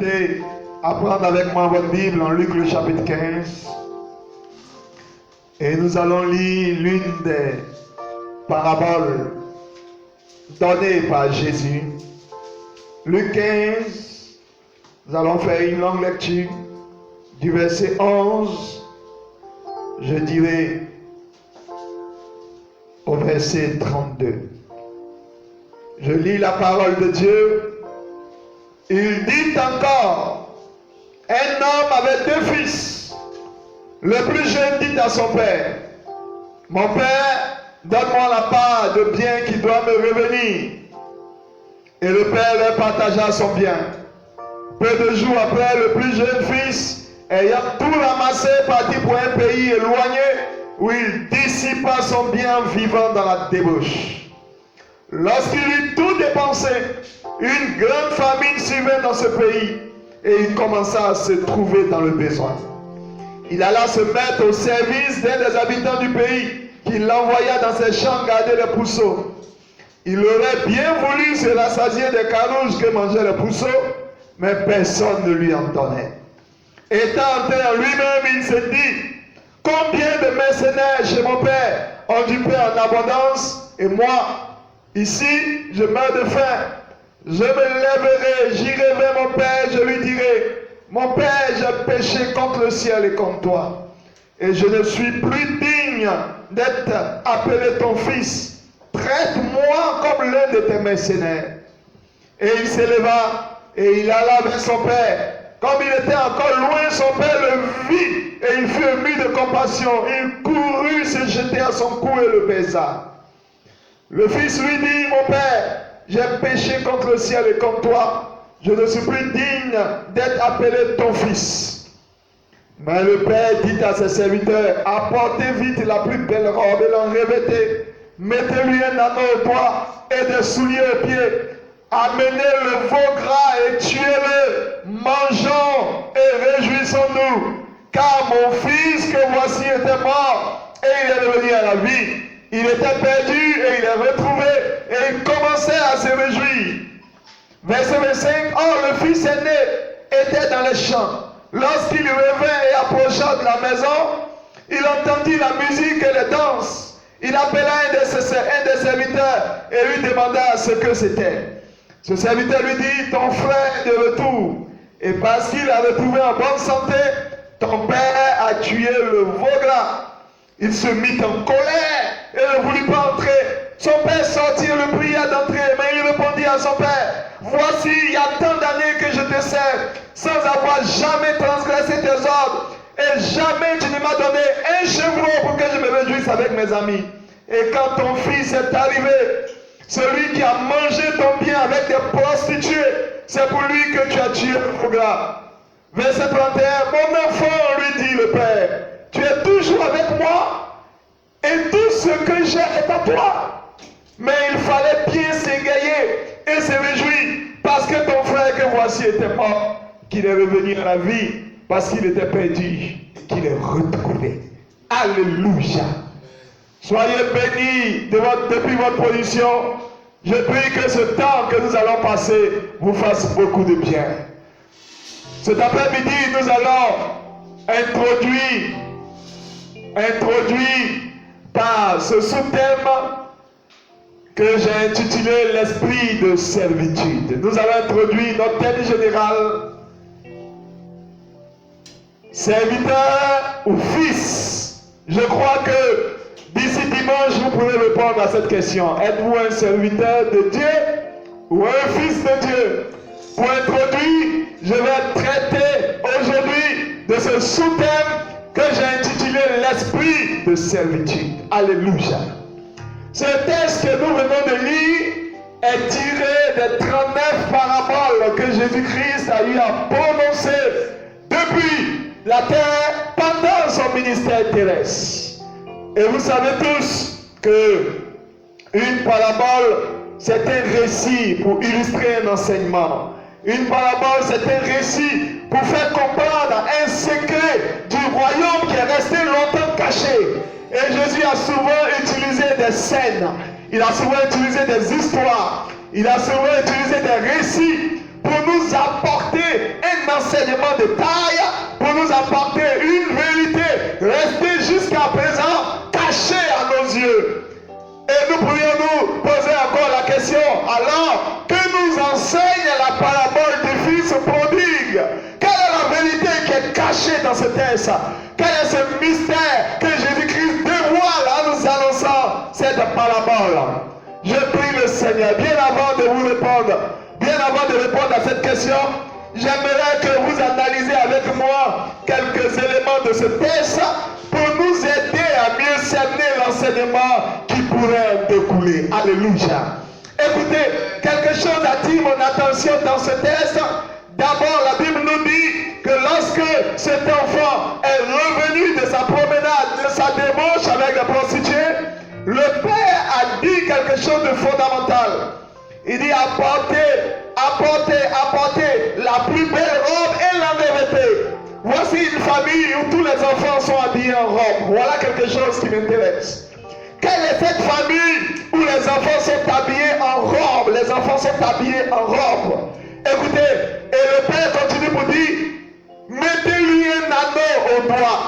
inviter à prendre avec moi votre Bible en Luc le chapitre 15. Et nous allons lire l'une des paraboles données par Jésus. Luc 15, nous allons faire une longue lecture du verset 11, je dirais, au verset 32. Je lis la parole de Dieu. Il dit encore, un homme avait 2 fils. Le plus jeune dit à son père, mon père, donne-moi la part de bien qui doit me revenir. Et le père leur partagea son bien. Peu de jours après, le plus jeune fils, ayant tout ramassé, partit pour un pays éloigné où il dissipa son bien vivant dans la débauche. Lorsqu'il eut tout dépensé, une grande famine survint dans ce pays et il commença à se trouver dans le besoin. Il alla se mettre au service d'un des habitants du pays qui l'envoya dans ses champs garder les pourceaux. Il aurait bien voulu se rassasier des carouges que mangeaient les pourceaux, mais personne ne lui en donnait. Étant entré en lui-même, il se dit, combien de mercenaires chez mon père ont du pain en abondance, et moi, ici, je meurs de faim. Je me lèverai, j'irai vers mon père, je lui dirai, mon père, j'ai péché contre le ciel et contre toi, et je ne suis plus digne d'être appelé ton fils. Traite-moi comme l'un de tes mercenaires. Et il s'éleva et il alla vers son père. Comme il était encore loin, son père le vit et il fut ému de compassion. Il courut se jeter à son cou et le baisa. Le fils lui dit, mon père, j'ai péché contre le ciel et contre toi. Je ne suis plus digne d'être appelé ton fils. Mais le père dit à ses serviteurs, apportez vite la plus belle robe et l'en revêtez. Mettez-lui un anneau au doigt et des souliers aux pieds. Amenez le veau gras et tuez-le. Mangeons et réjouissons-nous. Car mon fils que voici était mort et il est revenu à la vie. Il était perdu et il est retrouvé et il commençait à se réjouir. Verset 25. Or le fils aîné était dans les champs. Lorsqu'il revint et approcha de la maison, il entendit la musique et les danses. Il appela un des serviteurs et lui demanda ce que c'était. Ce serviteur lui dit, ton frère est de retour. Et parce qu'il a retrouvé en bonne santé, ton père a tué le veau gras. Il se mit en colère et ne voulut pas entrer. Son père sortit et le pria d'entrer, mais il répondit à son père, voici, il y a tant d'années que je te sers, sans avoir jamais transgressé tes ordres. Et jamais tu ne m'as donné un chevreau pour que je me réjouisse avec mes amis. Et quand ton fils est arrivé, celui qui a mangé ton bien avec des prostituées, c'est pour lui que tu as tué le veau gras. Verset 31, mon enfant, lui dit le père, tu es toujours avec moi et tout ce que j'ai est à toi. Mais il fallait bien s'égayer et se réjouir parce que ton frère que voici était mort, qu'il est revenu à la vie, parce qu'il était perdu, qu'il est retrouvé. Alléluia. Soyez bénis depuis votre position. Je prie que ce temps que nous allons passer vous fasse beaucoup de bien. Cet après-midi, nous allons introduire par ce sous-thème que j'ai intitulé l'esprit de servitude. Nous allons introduire notre thème général, serviteur ou fils. Je crois que d'ici dimanche, vous pourrez répondre à cette question. Êtes-vous un serviteur de Dieu ou un fils de Dieu? Pour introduire, je vais traiter aujourd'hui de ce sous-thème que j'ai intitulé l'esprit de servitude. Alléluia. Ce texte que nous venons de lire est tiré des 39 paraboles que Jésus-Christ a eu à prononcer depuis la terre pendant son ministère terrestre. Et vous savez tous que une parabole, c'est un récit pour illustrer un enseignement. Une parabole, c'est un récit pour faire comprendre un secret du royaume qui est resté longtemps caché. Et Jésus a souvent utilisé des scènes, il a souvent utilisé des histoires, il a souvent utilisé des récits pour nous apporter un enseignement de taille pour nous apporter une vérité restée jusqu'à présent cachée à nos yeux. Et nous pourrions nous poser encore la question, alors, que nous enseigne la parabole du fils prodigue? Quelle est la vérité qui est cachée dans ce texte? Quel est ce mystère que Jésus-Christ dévoile en nous annonçant cette parabole? Je prie le Seigneur, bien avant de vous répondre, bien avant de répondre à cette question, j'aimerais que vous analysiez avec moi quelques éléments de ce texte pour nous aider à mieux cerner l'enseignement qui pourrait en découler. Alléluia. Écoutez, quelque chose attire mon attention dans ce texte. D'abord, la Bible nous dit que lorsque cet enfant est revenu de sa promenade, de sa débauche avec la prostituée, le Père a dit quelque chose de fondamental. Il dit apportez la plus belle robe et la revêtez. Voici une famille où tous les enfants sont habillés en robe. Voilà quelque chose qui m'intéresse. Quelle est cette famille où les enfants sont habillés en robe? Les enfants sont habillés en robe. Écoutez, et le Père continue pour dire, mettez-lui un anneau au doigt.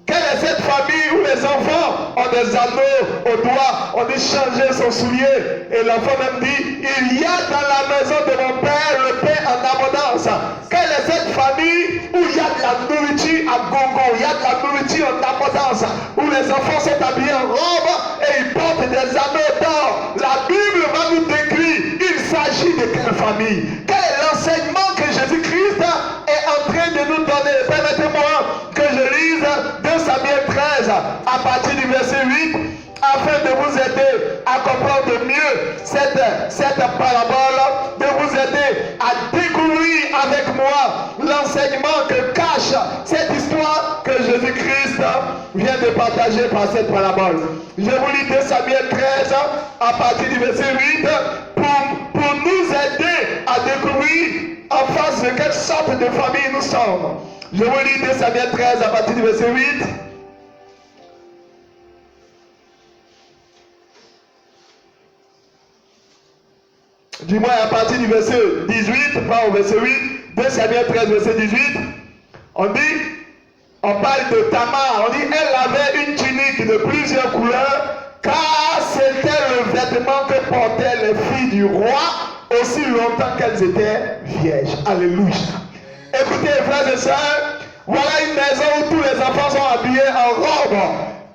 Quelle est cette famille où les enfants ont des anneaux au doigt, on dit changer son soulier? Et l'enfant même dit, il y a dans la maison de mon Père le pain en abondance. Quelle est cette famille où il y a de la nourriture à gogo, il y a de la nourriture en abondance, où les enfants sont habillés en robe et ils portent des anneaux d'or? La Bible va nous décrire, il s'agit de quelle famille? Quel est l'enseignement que Jésus-Christ est en train de nous donner? Permettez-moi que je lise 2 Samuel 13 à partir du verset 8 afin de vous aider à comprendre mieux cette parabole, de vous aider à découvrir avec moi l'enseignement que cache cette histoire que Jésus-Christ vient de partager par cette parabole. Je vous lis 2 Samuel 13 à partir du verset 8 pour nous aider à découvrir en face de quelle sorte de famille nous sommes. Je vous lis 2 Samuel 13 à partir du verset 8. Du moins à partir du verset 18, pas au verset 8, 2 Samuel 13, verset 18, on parle de Tamar, on dit elle avait une tunique de plusieurs couleurs, car c'était le vêtement que portaient les filles du roi aussi longtemps qu'elles étaient vierges. Alléluia. Écoutez, frères et sœurs, voilà une maison où tous les enfants sont habillés en robe.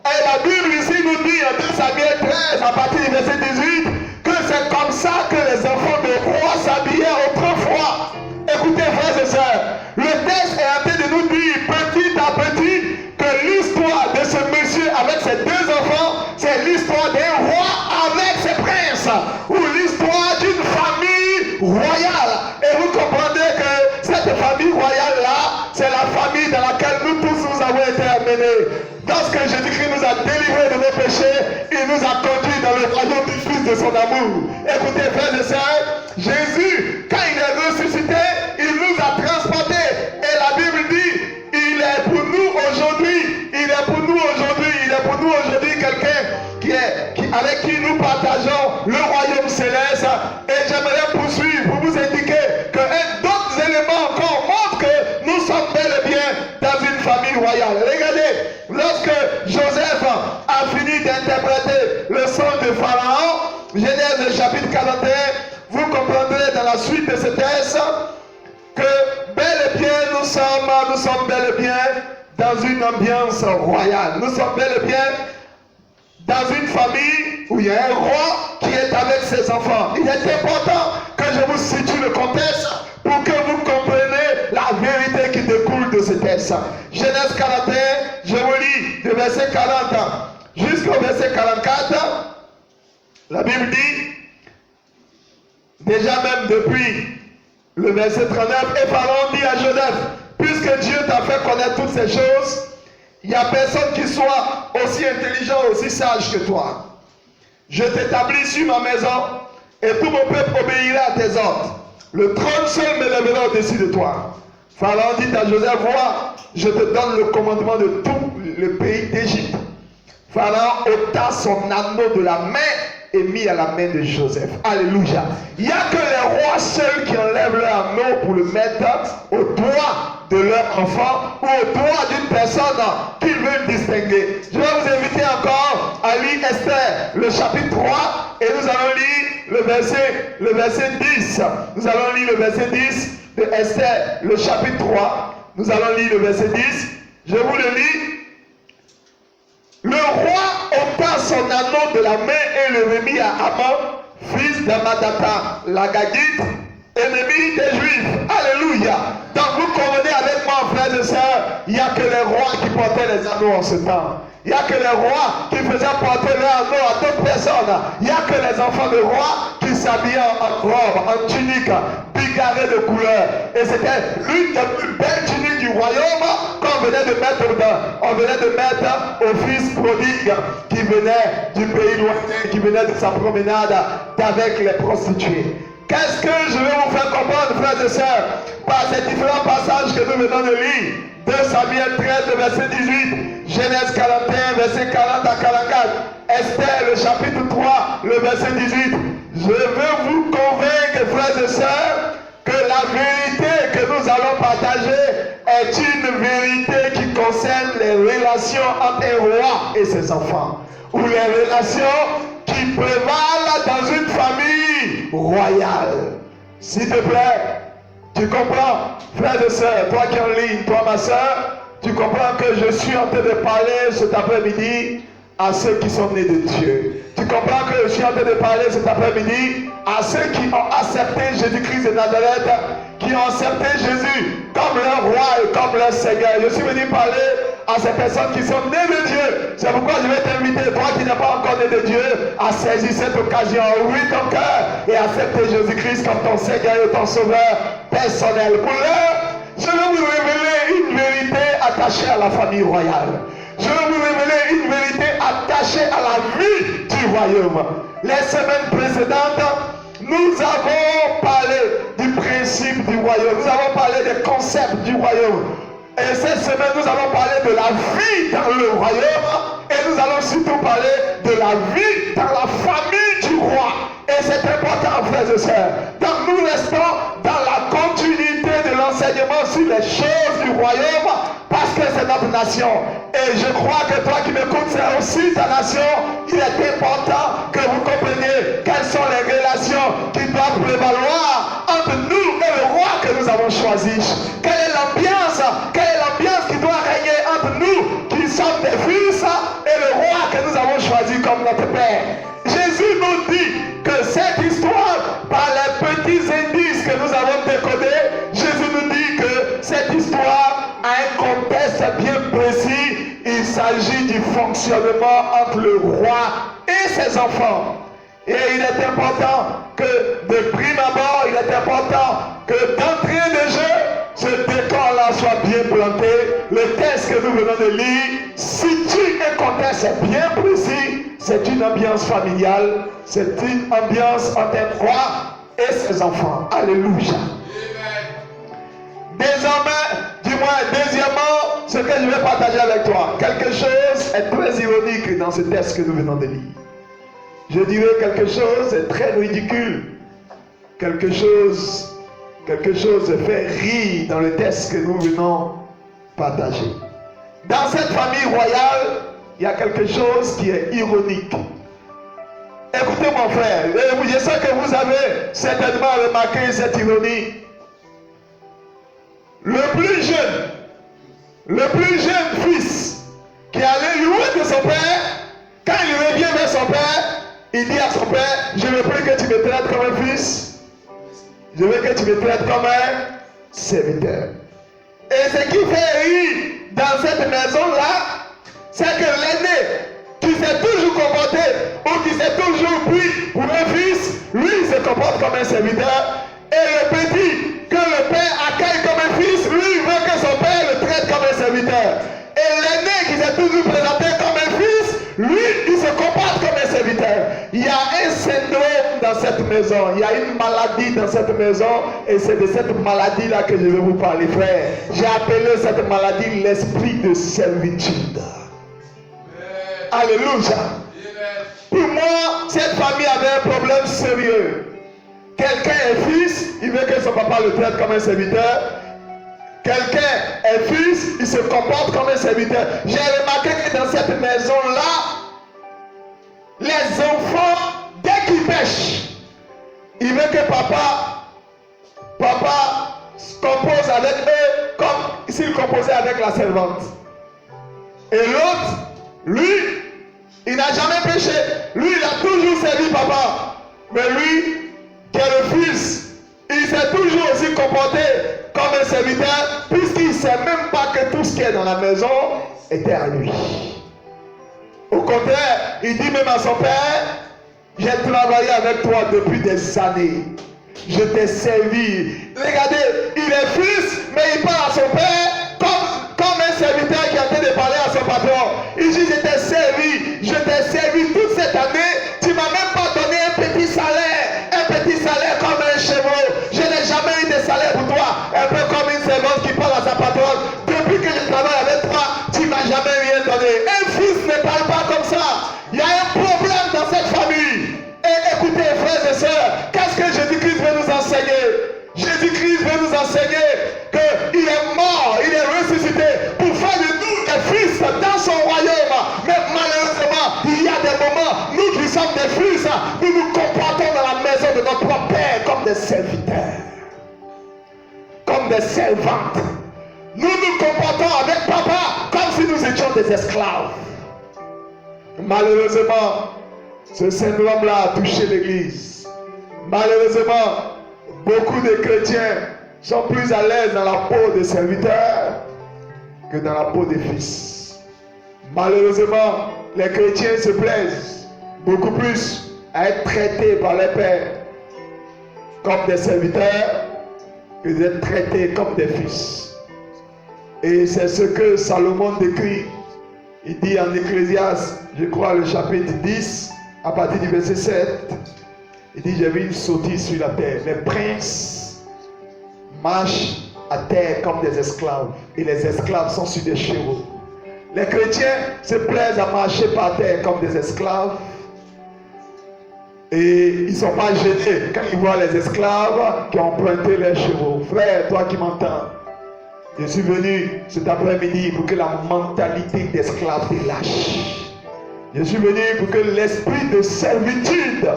Et la Bible ici nous dit en 2 Samuel 13, à partir du verset 18, que c'est comme ça que les enfants de roi s'habillaient autrefois. Écoutez, frères et sœurs, le texte est en train de nous dire petit à petit que l'histoire de ce monsieur avec ses 2 enfants, c'est l'histoire d'un roi avec ses princes, ou l'histoire d'une famille royale. Et vous comprenez que cette famille royale-là, c'est la famille dans laquelle nous tous nous avons été amenés. Lorsque Jésus-Christ nous a délivrés de nos péchés, il nous a conduits dans le royaume du Fils de son amour. Écoutez, frères et sœurs, Jésus, quand il est ressuscité, il nous a transportés. Et la Bible dit, il est pour nous aujourd'hui, quelqu'un avec qui nous partageons le royaume céleste. Et j'aimerais poursuivre pour vous indiquer que d'autres éléments encore montrent que nous sommes bel et bien dans une famille royale. Regardez, lorsque Joseph a fini d'interpréter le son de Pharaon, Genèse chapitre 41, vous comprendrez dans la suite de ce texte que bel et bien nous sommes bel et bien dans une ambiance royale. Nous sommes bel et bien dans une famille où il y a un roi qui est avec ses enfants. Il est important que je vous situe le contexte pour que vous compreniez la vérité qui découle de ce texte. Genèse 41, je vous lis du verset 40 jusqu'au verset 44. La Bible dit, déjà même depuis le verset 39, et Pharaon dit à Joseph, puisque Dieu t'a fait connaître toutes ces choses, il n'y a personne qui soit aussi intelligent, aussi sage que toi. Je t'établis sur ma maison et tout mon peuple obéira à tes ordres. Le trône seul m'élèvera au-dessus de toi. Pharaon dit à Joseph, vois, je te donne le commandement de tout le pays d'Égypte. Pharaon ôta son anneau de la main et mis à la main de Joseph. Alléluia. Il n'y a que les rois seuls qui enlèvent leur anneau pour le mettre au doigt enfant ou au droit d'une personne qu'ils veulent distinguer. Je vais vous inviter encore à lire Esther, le chapitre 3, et nous allons lire le verset 10. Nous allons lire le verset 10 de Esther, le chapitre 3. Nous allons lire le verset 10. Je vous le lis. Le roi ôta son anneau de la main et le remit à Haman, fils d'Amadata, l'Agagite, ennemi des Juifs. Alléluia. Donc vous convenez avec moi, frères et sœurs, il n'y a que les rois qui portaient les anneaux en ce temps. Il n'y a que les rois qui faisaient porter leur anneau à d'autres personnes. Il n'y a que les enfants de rois qui s'habillaient en robe, en tunique, bigarrée de couleurs. Et c'était l'une des plus belles tuniques du royaume qu'on venait de mettre dedans. On venait de mettre au fils prodigue qui venait du pays lointain, qui venait de sa promenade avec les prostituées. Qu'est-ce que je vais vous faire comprendre, frères et sœurs, par ces différents passages que nous venons de lire? 2 Samuel 13, verset 18, Genèse 41, verset 40 à 44, Esther, le chapitre 3, le verset 18. Je veux vous convaincre, frères et sœurs, que la vérité que nous allons partager est une vérité qui concerne les relations entre un roi et ses enfants, ou les relations qui prévalent dans une famille royale. S'il te plaît, tu comprends, frères et sœurs, toi qui es en ligne, toi ma sœur, tu comprends que je suis en train de parler cet après-midi à ceux qui sont nés de Dieu. Tu comprends que je suis en train de parler cet après-midi à ceux qui ont accepté Jésus-Christ de Nazareth, qui ont accepté Jésus comme leur roi et comme leur Seigneur. Je suis venu parler à ces personnes qui sont nées de Dieu. C'est pourquoi je vais t'inviter, toi qui n'es pas encore né de Dieu, à saisir cette occasion, à ouvrir ton cœur et accepter Jésus-Christ comme ton Seigneur et ton Sauveur personnel. Pour l'heure, je vais vous révéler une vérité attachée à la famille royale. Je vais vous révéler une vérité attachée à la vie du royaume. Les semaines précédentes, nous avons parlé du principe du royaume. Nous avons parlé des concepts du royaume. Et cette semaine, nous allons parler de la vie dans le royaume. Et nous allons surtout parler de la vie dans la famille du roi. Et c'est important, frères et sœurs. Donc nous restons dans la continuité de l'enseignement sur les choses du royaume, parce que c'est notre nation. Et je crois que toi qui m'écoutes, c'est aussi ta nation. Il est important que vous compreniez quelles sont les relations qui doivent prévaloir entre nous et le roi que nous avons choisi. Quelle est l'ambiance qui doit régner entre nous qui sommes des fils et le roi que nous avons choisi comme notre père. Jésus nous dit que cette histoire, par les petits indices que nous avons décodés, Jésus nous dit que cette histoire a un contexte bien précis. Il s'agit du fonctionnement entre le roi et ses enfants. Et il est important que de prime abord, il est important que d'entrée de jeu, ce décor-là soit bien planté. Le texte que nous venons de lire situe un contexte bien précis. C'est une ambiance familiale, c'est une ambiance entre un roi et ses enfants. Alléluia. Deuxièmement, ce que je vais partager avec toi, quelque chose est très ironique dans ce texte que nous venons de lire. Je dirais quelque chose est très ridicule. Quelque chose fait rire dans le texte que nous venons partager. Dans cette famille royale, il y a quelque chose qui est ironique. Écoutez mon frère, je sais que vous avez certainement remarqué cette ironie. Le plus jeune fils qui allait louer de son père, quand il revient vers son père, il dit à son père, je ne veux plus que tu me traites comme un fils, je veux que tu me traites comme un serviteur. Et ce qui fait rire dans cette maison-là, c'est que l'aîné qui s'est toujours comporté ou qui s'est toujours pris pour un fils, lui il se comporte comme un serviteur. Et le petit que le père accueille comme un fils, lui il veut que son père le traite comme un serviteur. Et l'aîné qui s'est toujours présenté comme un fils, lui il se comporte comme un serviteur. Il y a un syndrome dans cette maison, il y a une maladie dans cette maison, et c'est de cette maladie-là que je vais vous parler, frère. J'ai appelé cette maladie l'esprit de servitude. Alléluia. Pour moi, cette famille avait un problème sérieux. Quelqu'un est fils, il veut que son papa le traite comme un serviteur. Quelqu'un un fils, il se comporte comme un serviteur. J'ai remarqué que dans cette maison-là, les enfants, dès qu'ils pêchent, ils veulent que papa compose avec eux comme s'il composait avec la servante. Et l'autre, lui, il n'a jamais péché. Lui, il a toujours servi papa. Mais lui, qui est le fils, il s'est toujours aussi comporté comme un serviteur, puisqu'il ne sait même pas que tout ce qui est dans la maison était à lui. Au contraire, il dit même à son père, j'ai travaillé avec toi depuis des années. Je t'ai servi. Regardez, il est fils, mais il parle à son père comme un serviteur qui est en train de parler à son patron. Il dit, je t'ai servi toute cette année. Tu ne m'as même pas donné un petit salaire comme un chevreau. Je n'ai jamais eu de salaire pour toi. Un peu comme une servante qui parle à sa patronne. Depuis que je travaille avec toi, tu ne m'as jamais rien donné. Un fils ne parle pas comme ça. Il y a un problème dans cette famille. Et écoutez, frères et sœurs, qu'est-ce que Jésus-Christ veut nous enseigner? Jésus-Christ veut nous enseigner qu'il est mort, il est ressuscité pour faire de nous des fils dans son royaume. Mais malheureusement, il y a des moments, nous qui sommes des fils, nous nous comportons dans la maison de notre Père comme des serviteurs, comme des servantes. Nous nous comportons avec papa comme si nous étions des esclaves. Malheureusement, ce syndrome-là a touché l'Église. Malheureusement, beaucoup de chrétiens sont plus à l'aise dans la peau des serviteurs que dans la peau des fils. Malheureusement, les chrétiens se plaisent beaucoup plus à être traités par les pères comme des serviteurs que d'être traités comme des fils. Et c'est ce que Salomon décrit. Il dit en Ecclésiaste, je crois le chapitre 10, à partir du verset 7, il dit, j'ai vu une sottise sur la terre. Les princes marchent à terre comme des esclaves. Et les esclaves sont sur des chevaux. Les chrétiens se plaisent à marcher par terre comme des esclaves. Et ils ne sont pas gênés quand ils voient les esclaves qui ont emprunté leurs chevaux. Frère, toi qui m'entends, je suis venu cet après-midi pour que la mentalité d'esclave te lâche. Je suis venu pour que l'esprit de servitude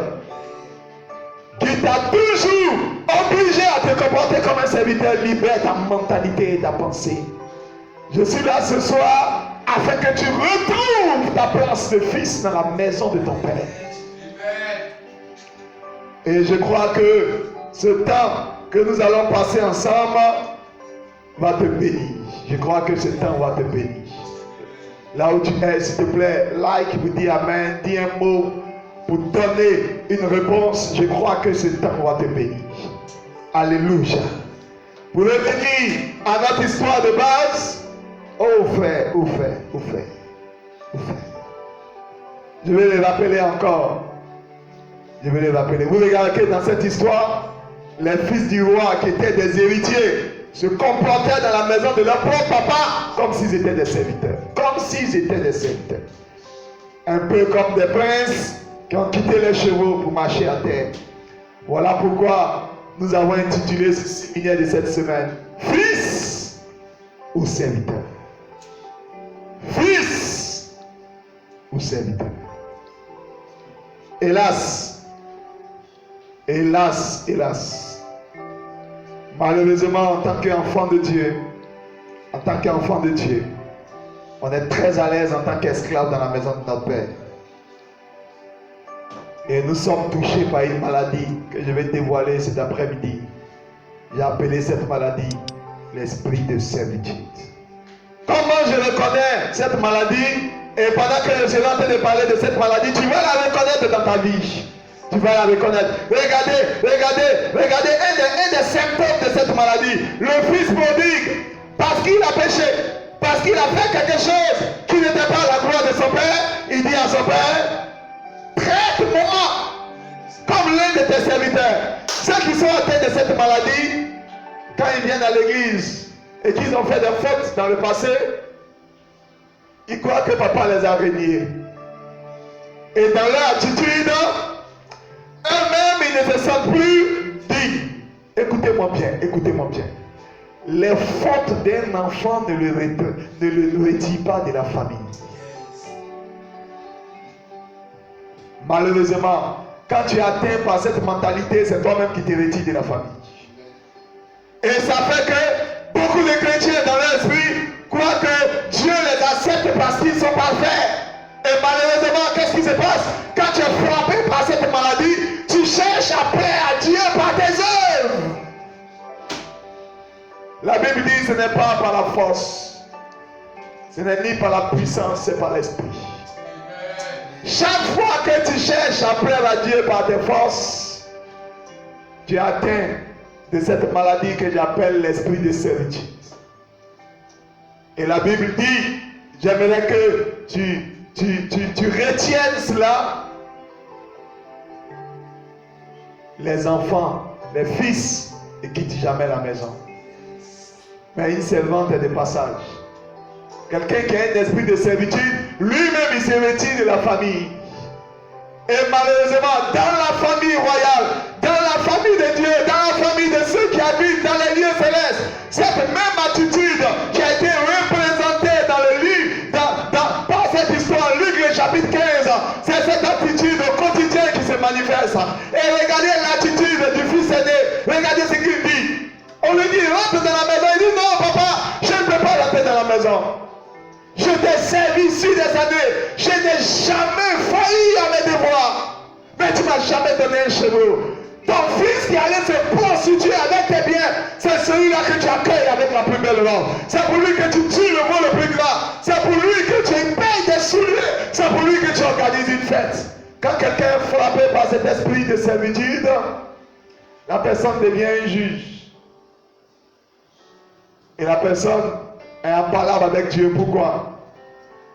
qui t'a toujours obligé à te comporter comme un serviteur libère ta mentalité et ta pensée. Je suis là ce soir afin que tu retrouves ta place de fils dans la maison de ton Père. Et je crois que ce temps que nous allons passer ensemble va te bénir. Je crois que ce temps va te bénir. Là où tu es, s'il te plaît, like, vous dis Amen, dis un mot pour donner une réponse. Je crois que ce temps va te bénir. Alléluia. Pour revenir à notre histoire de base, oh frère, oh frère, oh frère, oh frère. Je vais les rappeler encore. Je vais les rappeler. Vous regardez dans cette histoire, les fils du roi qui étaient des héritiers se comportaient dans la maison de leur propre papa comme s'ils étaient des serviteurs. Comme s'ils étaient des serviteurs. Un peu comme des princes qui ont quitté les chevaux pour marcher à terre. Voilà pourquoi nous avons intitulé ce séminaire de cette semaine Fils ou serviteur. Fils ou serviteur. Hélas, hélas, hélas. Malheureusement, en tant qu'enfant de Dieu, on est très à l'aise en tant qu'esclave dans la maison de notre Père. Et nous sommes touchés par une maladie que je vais dévoiler cet après-midi. J'ai appelé cette maladie l'esprit de servitude. Comment je reconnais cette maladie? Et pendant que je suis en train de parler de cette maladie, tu vas la reconnaître dans ta vie. Tu vas la reconnaître. Regardez un des symptômes de cette maladie. Le fils prodigue, parce qu'il a péché, parce qu'il a fait quelque chose qui n'était pas la gloire de son père, il dit à son père, traite-moi comme l'un de tes serviteurs. Ceux qui sont atteints de cette maladie, quand ils viennent à l'église et qu'ils ont fait des fautes dans le passé, ils croient que papa les a reniés. Et dans leur attitude, eux-mêmes, ils ne se sentent plus dignes. Écoutez-moi bien, écoutez-moi bien. Les fautes d'un enfant ne le retirent pas de la famille. Malheureusement, quand tu es atteint par cette mentalité, c'est toi-même qui te retires de la famille. Et ça fait que beaucoup de chrétiens dans leur esprit croient que Dieu les accepte parce qu'ils sont parfaits. Et malheureusement, qu'est-ce qui se passe? Quand tu es frappé par cette maladie, tu cherches à plaire à Dieu par tes œuvres. La Bible dit ce n'est pas par la force, ce n'est ni par la puissance, c'est par l'esprit. Chaque fois que tu cherches à plaire à Dieu par tes forces, tu es atteint de cette maladie que j'appelle l'esprit de servitude. Et la Bible dit, j'aimerais que tu retiennes cela. Les enfants, les fils ne quittent jamais la maison. Mais une servante est de passage. Quelqu'un qui a un esprit de servitude, lui-même il se retire de la famille. Et malheureusement, dans la famille royale, dans la famille de Dieu, dans la famille de ceux qui habitent dans les lieux célestes, cette même attitude qui a été représentée dans le livre, par cette histoire, Luc le chapitre 15, c'est cette attitude au quotidien qui se manifeste. Et regardez l'attitude du fils aîné, regardez ce qu'il dit. On lui dit, rentre dans la maison, il dit, non papa, je ne peux pas rentrer dans la maison. Je t'ai servi ici des années. Je n'ai jamais failli à mes devoirs. Mais tu ne m'as jamais donné un cheveu. Ton fils qui allait se prostituer avec tes biens, c'est celui-là que tu accueilles avec la plus belle robe. C'est pour lui que tu tues le veau le plus grand. C'est pour lui que tu payes des souliers. C'est pour lui que tu organises une fête. Quand quelqu'un est frappé par cet esprit de servitude, la personne devient un juge. Et la personne est en parole avec Dieu. Pourquoi?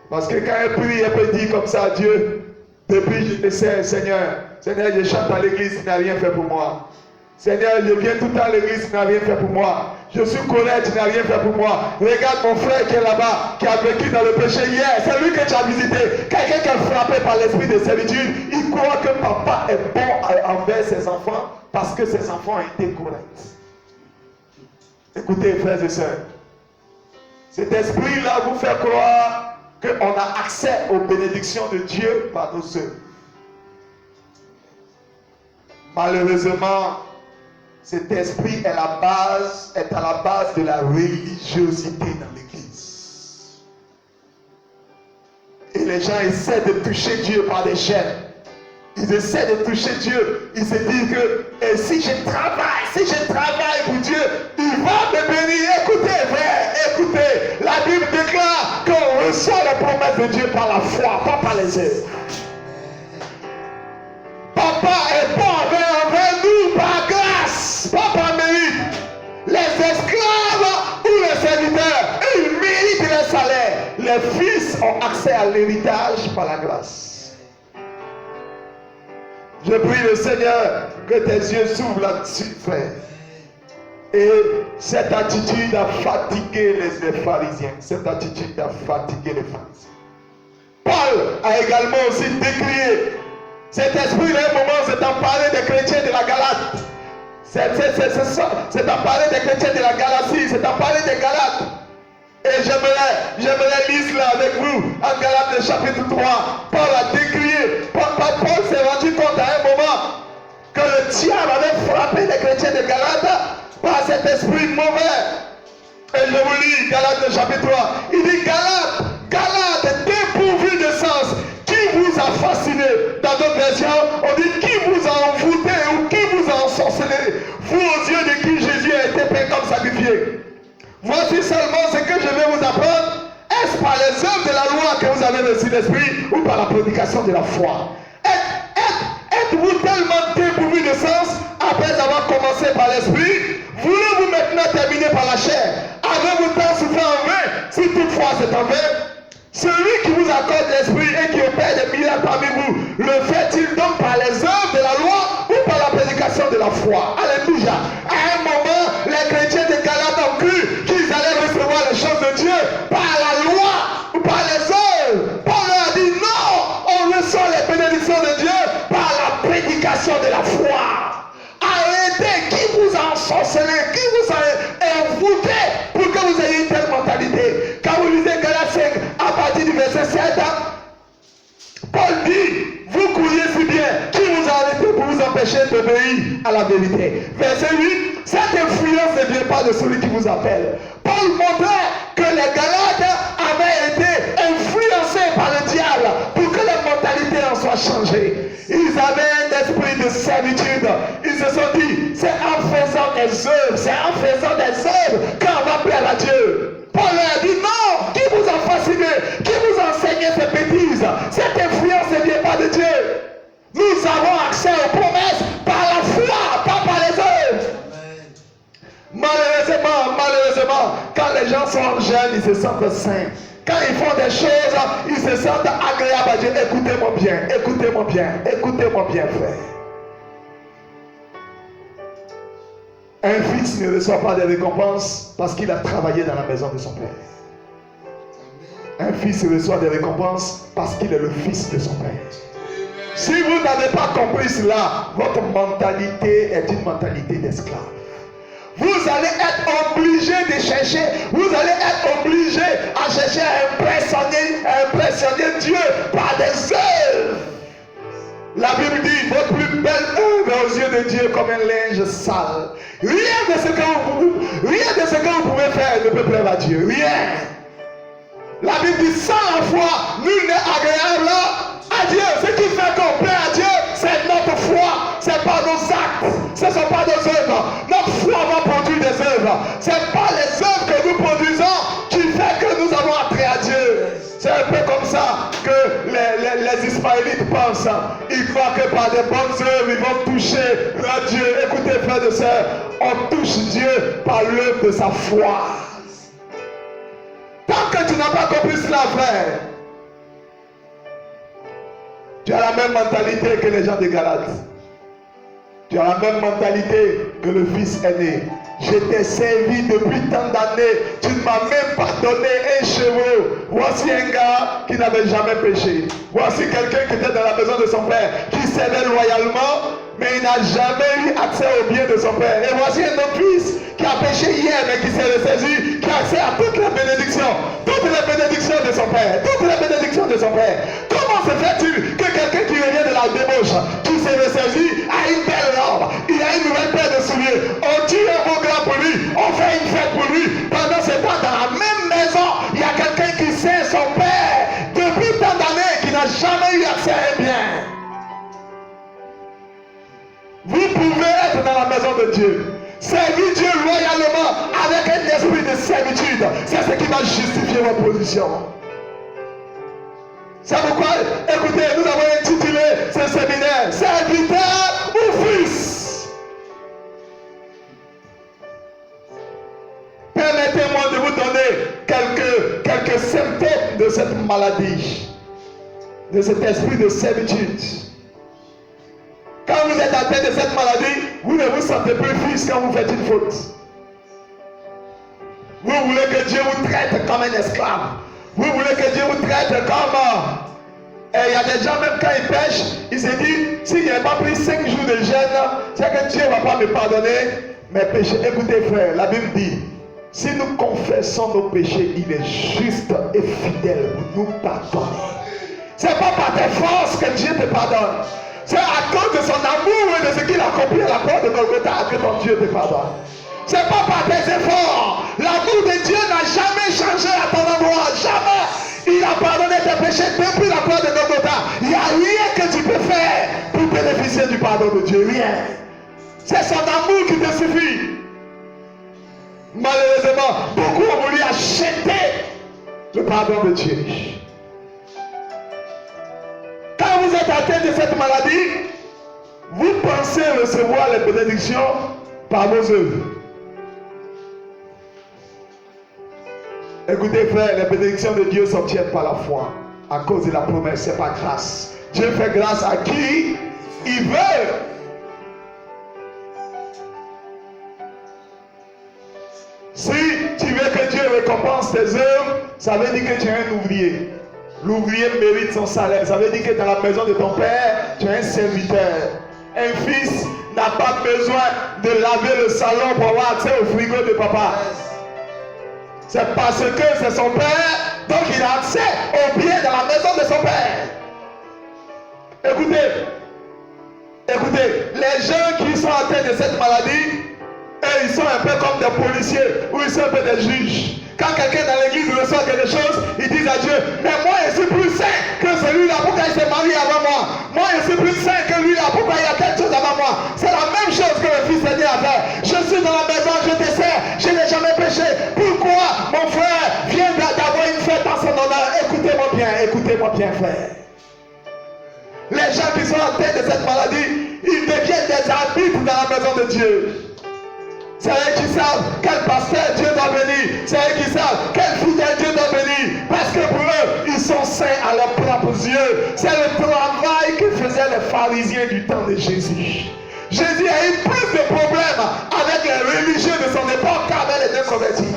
Parce que quand elle prie, elle peut dire comme ça à Dieu, depuis je te sais, Seigneur, je chante à l'église, tu n'as rien fait pour moi. Seigneur, je viens tout le temps à l'église, tu n'as rien fait pour moi. Je suis correct, tu n'as rien fait pour moi. Regarde mon frère qui est là-bas, qui a vécu dans le péché hier, c'est lui que tu as visité. Quelqu'un qui est frappé par l'esprit de servitude, il croit que papa est bon envers ses enfants parce que ses enfants ont été corrects. Écoutez, frères et sœurs, cet esprit-là vous fait croire qu'on a accès aux bénédictions de Dieu par nos œuvres. Malheureusement, cet esprit est à la base de la religiosité dans l'Église. Et les gens essaient de toucher Dieu par des chaînes. Ils essaient de toucher Dieu. Ils se disent que si je travaille pour Dieu, il va me bénir. Écoutez, frère, écoutez. La Bible déclare qu'on reçoit les promesses de Dieu par la foi, pas par les œuvres. Papa est bon envers nous par grâce, pas par mérite. Les esclaves ou les serviteurs, ils méritent le salaire. Les fils ont accès à l'héritage par la grâce. Je prie le Seigneur que tes yeux s'ouvrent là-dessus, frère. Et cette attitude a fatigué les pharisiens. Cette attitude a fatigué les pharisiens. Paul a également aussi décrié cet esprit. À un moment, c'est emparé des chrétiens de la Galate. C'est emparé des chrétiens de la Galatie. C'est emparé des Galates. Et j'aimerais lire cela avec vous en Galates chapitre 3. Paul a décrié, Paul s'est rendu compte à un moment que le diable avait frappé les chrétiens de Galates par cet esprit mauvais. Et je vous lis Galates chapitre 3. Il dit Galates dépourvus de sens, qui vous a fasciné? Dans d'autres versions, on dit qui vous a envoûté ou qui vous a ensorcelé, vous aux yeux de qui Jésus a été peint comme sacrifié. Voici seulement ce que je vais vous apprendre. Est-ce par les œuvres de la loi que vous avez reçu l'esprit ou par la prédication de la foi? Êtes-vous tellement dépourvu de sens après avoir commencé par l'esprit? Voulez-vous maintenant terminer par la chair? Avez-vous tant souffert en vain? Si toutefois c'est en vain, celui qui vous accorde l'esprit et qui opère des miracles parmi vous, le fait-il donc par les œuvres de la loi ou par la prédication de la foi? Alléluia. À un moment, les chrétiens de Galate ont cru qu'ils allaient recevoir les choses de Dieu par la loi ou par les œuvres. Paul leur a dit non, on reçoit les bénédictions de Dieu par la prédication de la foi. Arrêtez, qui vous a ensorcelé, qui vous a envoûté mortalité. Quand vous lisez Galates 5, à partir du verset 7, Paul dit, vous courriez si bien, qui vous a arrêté pour vous empêcher d'obéir à la vérité. Verset 8, cette influence ne vient pas de celui qui vous appelle. Paul montrait que les Galates avaient été influencés par le diable pour que les mentalités en soient changées. Ils avaient un esprit de servitude. Ils se sont dit, c'est en faisant des œuvres qu'on va plaire à Dieu. Paul leur a dit, non, qui vous a fasciné, qui vous a enseigné ces bêtises? Cette influence ne vient pas de Dieu. Nous avons accès aux promesses par la foi, pas par les œuvres. Malheureusement, quand les gens sont jeunes, ils se sentent saints. Quand ils font des choses, ils se sentent agréables à Dieu. Écoutez-moi bien, frère. Un fils ne reçoit pas de récompenses parce qu'il a travaillé dans la maison de son père. Un fils reçoit des récompenses parce qu'il est le fils de son père. Si vous n'avez pas compris cela, votre mentalité est une mentalité d'esclave. Vous allez être obligé de chercher, vous allez être obligé à chercher à impressionner Dieu par des œuvres. La Bible dit, votre plus belle œuvre aux yeux de Dieu comme un linge sale. Rien de ce que vous pouvez faire ne peut plaire à Dieu. Rien. La Bible dit, sans la foi, nul n'est agréable à Dieu. Ce qui fait qu'on plaît à Dieu, c'est notre foi. Ce n'est pas nos actes. Ce ne sont pas nos œuvres. Notre foi va produire des œuvres. Ce n'est pas les œuvres que nous produisons qui fait que nous avons attrait à Dieu. C'est un peu comme ça que les Ismaélites pensent. Ils croient que par des bonnes œuvres, ils vont toucher leur Dieu. Écoutez, frères et sœurs, on touche Dieu par l'œuvre de sa foi. Tant que tu n'as pas compris cela, frère, tu as la même mentalité que les gens de Galates. Tu as la même mentalité que le fils aîné. Je t'ai servi depuis tant d'années. Tu ne m'as même pas donné un cheveu. Voici un gars qui n'avait jamais péché. Voici quelqu'un qui était dans la maison de son père, qui servait loyalement, mais il n'a jamais eu accès au bien de son père. Et voici un autre fils qui a péché hier, mais qui s'est ressaisi, qui a accès à toutes les bénédictions. Toutes les bénédictions de son père. Toutes les bénédictions de son père. Comment se fait-il que quelqu'un qui revient de la débauche, qui s'est ressaisi, a une belle robe, il a une nouvelle paire de souliers, on tue un beau gars pour lui, on fait une fête pour lui. Pendant ce temps, dans la même maison, il y a quelqu'un qui sert son père depuis tant d'années, qui n'a jamais eu accès à un bien. Vous pouvez être dans la maison de Dieu, servir Dieu loyalement avec un esprit de servitude. C'est ce qui va justifier votre position. C'est pourquoi, écoutez, nous avons intitulé ce séminaire Serviteur ou Fils. Permettez-moi de vous donner quelques symptômes de cette maladie, de cet esprit de servitude. Quand vous êtes atteint de cette maladie, vous ne vous sentez plus fils quand vous faites une faute. Vous voulez que Dieu vous traite comme un esclave. Vous voulez que Dieu vous traite comme... Et il y a des gens, même quand ils pêchent, ils se disent, s'il n'y a pas pris 5 jours de jeûne, c'est que Dieu ne va pas me pardonner mes péchés. Écoutez frère, la Bible dit, si nous confessons nos péchés, il est juste et fidèle pour nous pardonner. Ce n'est pas par tes forces que Dieu te pardonne. C'est à cause de son amour et de ce qu'il a accompli à la croix de Golgotha que ton Dieu te pardonne. Ce n'est pas par tes efforts. L'amour de Dieu n'a jamais changé à ton endroit. Jamais. Il a pardonné tes péchés depuis la croix de Golgotha. Il n'y a rien que tu peux faire pour bénéficier du pardon de Dieu. Rien. C'est son amour qui te suffit. Malheureusement, beaucoup ont voulu acheter le pardon de Dieu. Quand vous êtes atteint de cette maladie, vous pensez recevoir les bénédictions par vos œuvres. Écoutez frère, les bénédictions de Dieu s'obtiennent par la foi, à cause de la promesse, c'est pas grâce. Dieu fait grâce à qui il veut. Si tu veux que Dieu récompense tes œuvres, ça veut dire que tu es un ouvrier. L'ouvrier mérite son salaire. Ça veut dire que dans la maison de ton père, tu es un serviteur. Un fils n'a pas besoin de laver le salon pour avoir accès au frigo de papa. C'est parce que c'est son père, donc il a accès au bien dans la maison de son père. Écoutez, les gens qui sont atteints de cette maladie, eux, ils sont un peu comme des policiers ou ils sont un peu des juges. Quand quelqu'un dans l'église reçoit quelque chose, ils disent à Dieu, mais moi je suis plus saint que celui-là, pourquoi il s'est marié avant moi? Moi je suis plus saint que lui-là, pourquoi il y a quelque chose avant moi? C'est la même chose que le fils aîné a fait. Je suis dans la maison, je te sers, je n'ai jamais péché. Pourquoi mon frère vient d'avoir une fête en son honneur? Écoutez-moi bien frère. Les gens qui sont atteints de cette maladie, ils deviennent des arbitres dans la maison de Dieu. C'est eux qui savent quel pasteur Dieu doit bénir. C'est eux qui savent quel fidèle Dieu doit bénir. Parce que pour eux, ils sont saints à leurs propres yeux. C'est le travail que faisaient les pharisiens du temps de Jésus. Jésus a eu plus de problèmes avec les religieux de son époque qu'avec les deux convertis.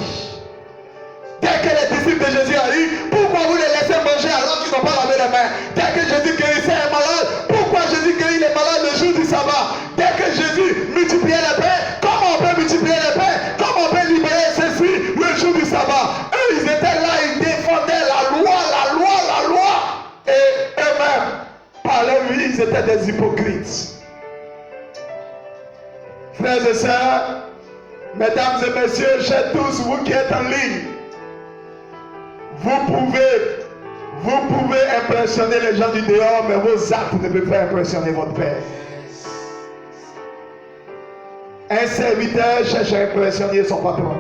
Dès que les disciples de Jésus arrivent, pourquoi vous les laissez manger alors qu'ils n'ont pas lavé les mains? Dès que Jésus guérissait un malade, pourquoi Jésus guérit les malades le jour du sabbat? Dès que Jésus multipliait les pains, comment on peut multiplier les pains? Comment on peut libérer ceci le jour du sabbat? Eux, ils étaient là, ils défendaient la loi. Et eux-mêmes, par leur vie, ils étaient des hypocrites. Frères et sœurs, mesdames et messieurs, chers tous, vous qui êtes en ligne, vous pouvez impressionner les gens du dehors, mais vos actes ne peuvent pas impressionner votre Père. Un serviteur cherche à impressionner son patron.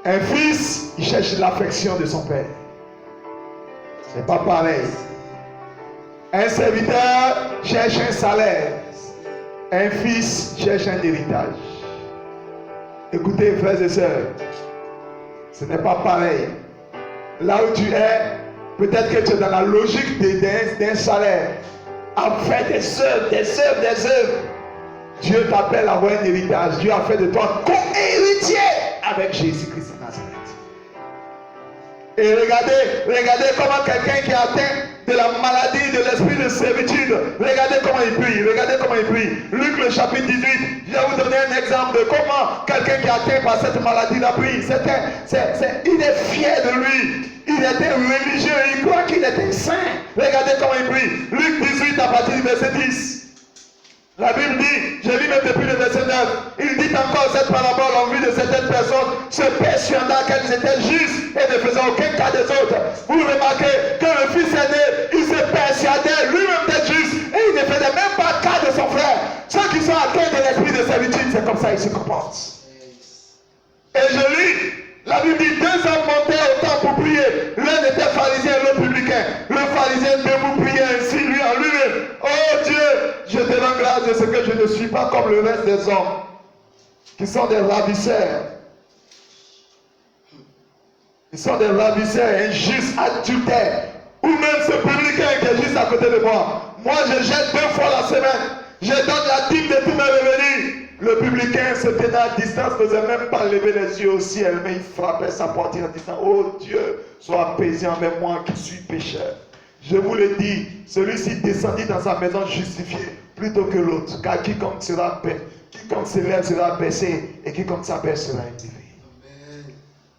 Un fils, il cherche l'affection de son père. C'est pas pareil. Un serviteur cherche un salaire. Un fils cherche un héritage. Écoutez, frères et sœurs, ce n'est pas pareil. Là où tu es, peut-être que tu es dans la logique d'un salaire. À faire des œuvres. Dieu t'appelle à avoir un héritage. Dieu a fait de toi co-héritier avec Jésus-Christ de Nazareth. Et regardez comment quelqu'un qui est atteint de la maladie de l'esprit de servitude, regardez comment il prie. Luc le chapitre 18, je vais vous donner un exemple de comment quelqu'un qui est atteint par cette maladie-là prie. Il est fier de lui. Il était religieux, il croit qu'il était saint. Regardez comment il prie. Luc 18 à partir du verset 10. La Bible dit, je lis même depuis le verset 9, il dit encore cette parabole en vue de certaines personnes se persuadant qu'elles étaient justes et ne faisant aucun cas des autres. Vous remarquez que le fils aîné, il se persuadait lui-même d'être juste et il ne faisait même pas cas de son frère. Ceux qui sont atteints de l'esprit de servitude, c'est comme ça qu'ils se comportent. Et je lis, la Bible dit, 2 hommes montaient au temple pour prier. L'un était pharisien et l'autre publicain. Le pharisien debout priait ainsi, lui en lui-même. Oh Dieu, je te rends grâce de ce que je ne suis pas comme le reste des hommes, qui sont des ravisseurs. Ils sont des ravisseurs, injustes, adultères. Ou même ce publicain qui est juste à côté de moi. Moi, je jette 2 fois la semaine. Je donne la dîme de tous mes revenus. Le publicain se tenait à distance, ne faisait même pas lever les yeux au ciel, mais il frappait sa poitrine en disant, oh Dieu, sois apaisé envers moi qui suis pécheur. Je vous le dis, celui-ci descendit dans sa maison justifié plutôt que l'autre, car quiconque s'élève sera baissé, et quiconque s'abaisse sera élevé.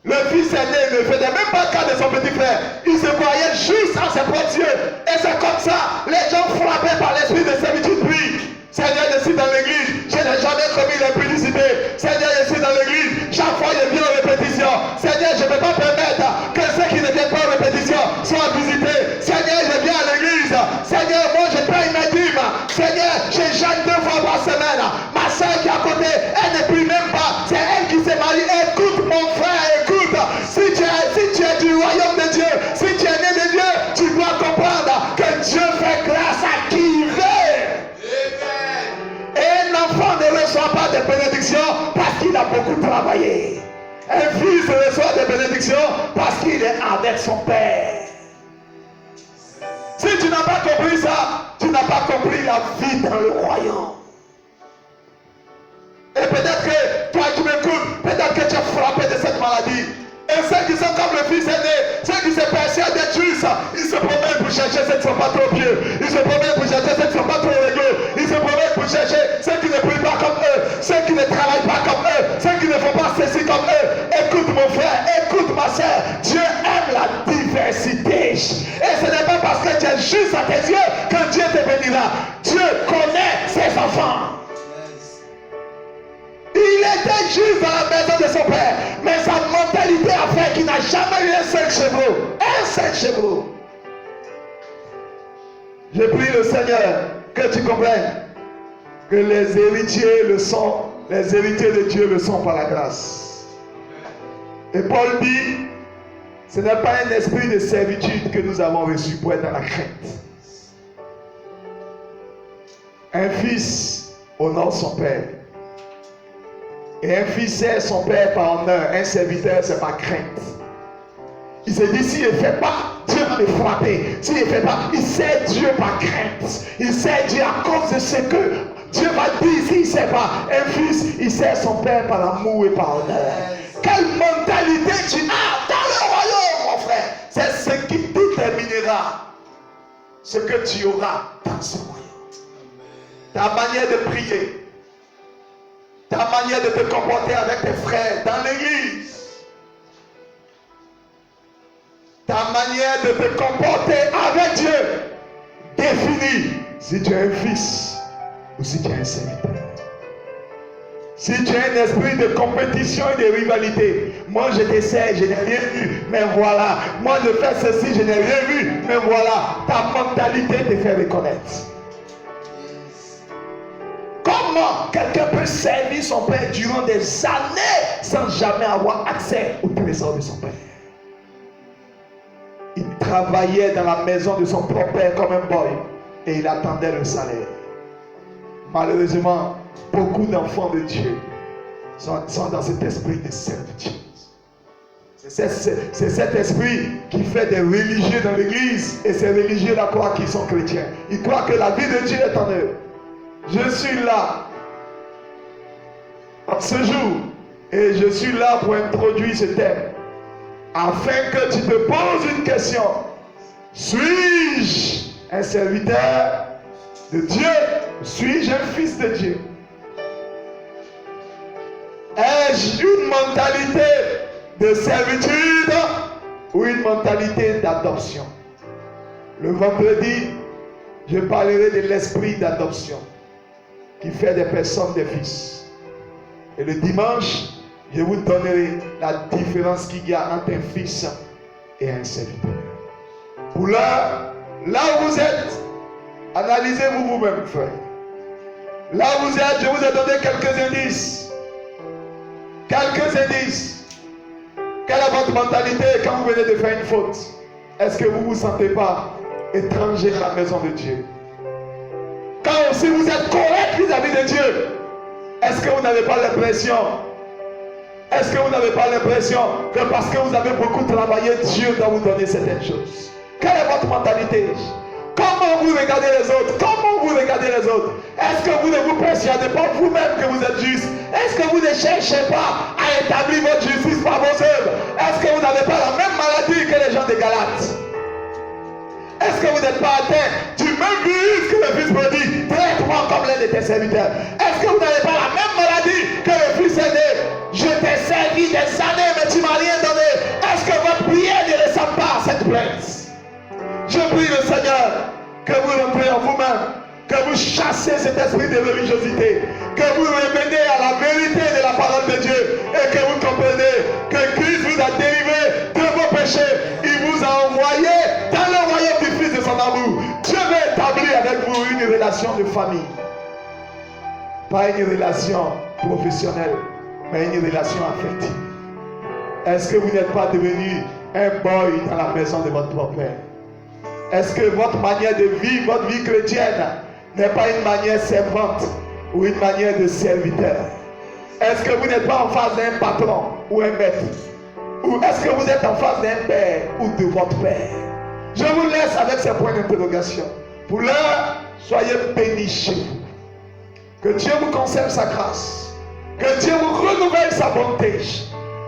Le fils aîné ne faisait même pas cas de son petit frère. Il se croyait juste en ses propres yeux. Et c'est comme ça, les gens frappés par l'esprit de servitude prient. Seigneur, je suis dans l'église, je n'ai jamais commis l'impudicité. Seigneur, je suis dans l'église, chaque fois je viens aux répétitions. Seigneur, je ne peux pas permettre que ceux qui ne viennent pas aux répétitions soient visités. Seigneur, je viens à l'église. Seigneur, moi je paye mes dîmes. Seigneur, je jeûne 2 fois par semaine. Ma soeur qui est à côté, elle ne prie même pas. C'est elle qui s'est mariée. Écoute mon frère, écoute. Si tu es du royaume de Dieu, si tu es né de Dieu, tu dois comprendre que Dieu fait grâce à qui il veut. Et un enfant ne reçoit pas de bénédictions parce qu'il a beaucoup travaillé. Un fils reçoit des bénédictions parce qu'il est avec son père. Si tu n'as pas compris ça, tu n'as pas compris la vie dans le royaume. Et peut-être que toi qui m'écoutes, peut-être que tu es frappé de cette maladie. Et ceux qui sont comme le fils aîné, ceux qui se persuadent d'être justes, ils se promènent pour chercher ceux qui ne sont pas trop pieux. Ils se promènent pour chercher ceux qui ne sont pas trop réglo. Ils se promènent pour chercher ceux qui ne prient pas comme eux, ceux qui ne travaillent pas comme eux, ceux qui ne font pas ceci comme eux. Écoute mon frère, écoute ma soeur, Dieu aime la diversité. Et ce n'est pas parce que tu es juste à tes yeux que Dieu te bénira. Dieu connaît ses enfants. Il était juste dans la maison de son père, mais sa mentalité a fait qu'il n'a jamais eu un seul chevreau. Un seul chevreau. Je prie le Seigneur que tu comprennes que les héritiers le sont, les héritiers de Dieu le sont par la grâce. Et Paul dit, ce n'est pas un esprit de servitude que nous avons reçu pour être dans la crainte. Un fils honore son père. Et un fils sert son père par honneur. Un serviteur, c'est par crainte. Il se dit, s'il ne fait pas, Dieu va me frapper. S'il ne fait pas, il sert Dieu par crainte. Il sert Dieu à cause de ce que Dieu va dire. S'il ne sait pas, un fils, il sert son père par amour et par honneur. Quelle mentalité tu as dans le royaume, mon frère? C'est ce qui déterminera ce que tu auras dans ce royaume. Ta manière de prier, ta manière de te comporter avec tes frères dans l'église, ta manière de te comporter avec Dieu définit si tu es un fils ou si tu es un serviteur. Si tu as un esprit de compétition et de rivalité, moi je te sers, je n'ai rien vu, mais voilà. Moi je fais ceci, je n'ai rien vu, mais voilà. Ta mentalité te fait reconnaître. Comment quelqu'un peut servir son père durant des années sans jamais avoir accès au trésor de son père? Il travaillait dans la maison de son propre père comme un boy et il attendait le salaire. Malheureusement, beaucoup d'enfants de Dieu sont dans cet esprit de servitude. C'est cet esprit qui fait des religieux dans l'église et ces religieux-là croient qu'ils sont chrétiens. Ils croient que la vie de Dieu est en eux. Je suis là en ce jour et je suis là pour introduire ce thème afin que tu te poses une question. Suis-je un serviteur de Dieu? Suis-je un fils de Dieu? Ai-je une mentalité de servitude ou une mentalité d'adoption? Le vendredi, je parlerai de l'esprit d'adoption qui fait des personnes des fils. Et le dimanche, je vous donnerai la différence qu'il y a entre un fils et un serviteur. Pour l'heure, là où vous êtes, analysez-vous vous-même, frère. Là où vous êtes, je vous ai donné quelques indices. Quelques indices. Quelle est votre mentalité quand vous venez de faire une faute? Est-ce que vous ne vous sentez pas étranger à la maison de Dieu? Quand aussi vous êtes correct vis-à-vis de Dieu, est-ce que vous n'avez pas l'impression? Est-ce que vous n'avez pas l'impression que parce que vous avez beaucoup travaillé, Dieu doit vous donner certaines choses? Quelle est votre mentalité? Comment vous regardez les autres? Comment vous regardez les autres? Est-ce que vous ne vous persuadez pas vous-même que vous êtes juste? Est-ce que vous ne cherchez pas à établir votre justice par vos œuvres? Est-ce que vous n'avez pas la même maladie que les gens de Galates? Est-ce que vous n'êtes pas atteint du même virus que le fils prodigue? Traite-moi comme l'un de tes serviteurs. Est-ce que vous n'avez pas la même maladie que le fils aîné? Je t'ai servi des années, mais tu ne m'as rien donné. Est-ce que votre prière ne ressemble pas à cette plainte? Je prie le Seigneur que vous rentrez en vous-même, que vous chassez cet esprit de religiosité, que vous revenez à la vérité de la parole de Dieu et que vous comprenez que Christ vous a délivré de vos péchés. Il vous a envoyé dans le royaume du Fils de son amour. Dieu veut établir avec vous une relation de famille. Pas une relation professionnelle, mais une relation affective. Est-ce que vous n'êtes pas devenu un boy dans la maison de votre propre père? Est-ce que votre manière de vivre, votre vie chrétienne, n'est pas une manière servante ou une manière de serviteur? Est-ce que vous n'êtes pas en face d'un patron ou un maître? Ou est-ce que vous êtes en face d'un père ou de votre père? Je vous laisse avec ces points d'interrogation. Pour l'heure, soyez bénis chez vous. Que Dieu vous conserve sa grâce. Que Dieu vous renouvelle sa bonté.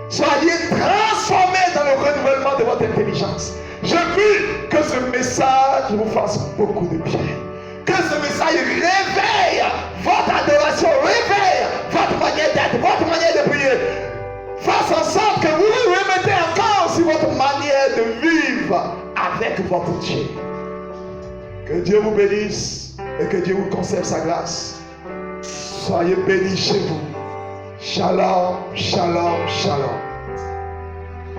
Soyez transformés dans le renouvellement de votre intelligence. Je prie que ce message vous fasse beaucoup de bien. Que ce message réveille votre adoration réveille votre manière d'être, votre manière de prier. Fasse en sorte que vous vous remettez encore sur votre manière de vivre avec votre Dieu. Que Dieu vous bénisse et que Dieu vous conserve sa grâce. Soyez bénis chez vous. Shalom, shalom, shalom.